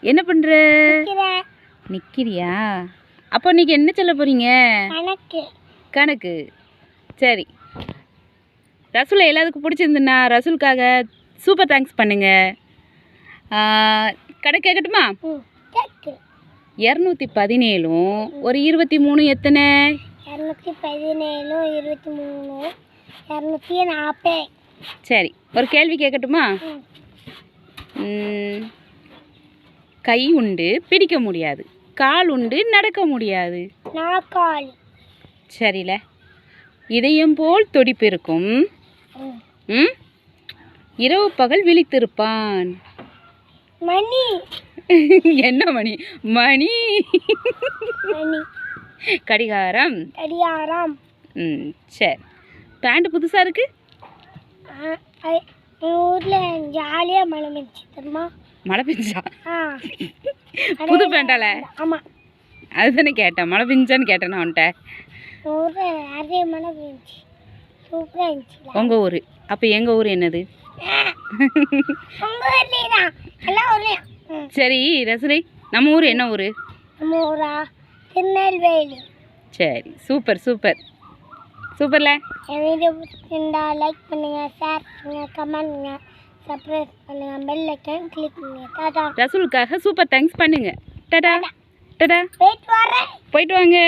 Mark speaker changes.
Speaker 1: என்ன பண்ணுற? நிற்கிறியா? அப்போ இன்னைக்கு என்ன சொல்ல போகிறீங்க? கணக்கு. சரி, ரசூலை எல்லாத்துக்கும் பிடிச்சிருந்துண்ணா ரசூலுக்காக சூப்பர் தேங்க்ஸ் பண்ணுங்க. கணக்கு கேட்கட்டுமா? 217 ஒரு 23 எத்தனை?
Speaker 2: 217 23 240.
Speaker 1: சரி, ஒரு கேள்வி கேட்கட்டுமா? கை உண்டு பிடிக்க முடியாது, கால் உண்டு நடக்க முடியாது.
Speaker 2: நாற்காலி.
Speaker 1: சரில. இதயம் போல் துடிப்பு இருக்கும், இரவு பகல் விழித்திருப்பான்.
Speaker 2: மணி.
Speaker 1: என்ன மணி? மணி. கடிகாரம்.
Speaker 2: கடிகாரம்.
Speaker 1: சரி, பேண்ட் புதுசாக இருக்கு.
Speaker 2: ஊரில் ஜாலியாக மழை பெஞ்சு தெரியுமா?
Speaker 1: மழை பெஞ்சா? புது பேண்டால?
Speaker 2: ஆமாம்,
Speaker 1: அதுதானே கேட்டேன். மழை பெஞ்சான்னு கேட்டேன் அவன்கிட்ட.
Speaker 2: ஊரில் நிறைய மழை பெஞ்சு சூப்பராக இருந்துச்சு.
Speaker 1: உங்கள் ஊர்? அப்போ எங்கள் ஊர் என்னது? சரி ரசூலை, நம்ம ஊர் என்ன ஊர்?
Speaker 2: நம்ம ஊரா? திருநெல்வேலி.
Speaker 1: சரி, சூப்பர் சூப்பர் சூப்பர்ல.
Speaker 2: என் வீடியோ பிடிச்சிருந்தா லைக் பண்ணுங்க, ஷேர் பண்ணுங்க, கமெண்ட் பண்ணுங்க, சப்ஸ்கிரைப் பண்ணுங்க, பெல் ஐக்கான் கிளிக் பண்ணுங்க. டாடா.
Speaker 1: ரசூலுக்காக சூப்பர் தேங்க்ஸ் பண்ணுங்க. டாடா டாடா.
Speaker 2: போயிட்டு வரேன்.
Speaker 1: போயிட்டு வாங்க.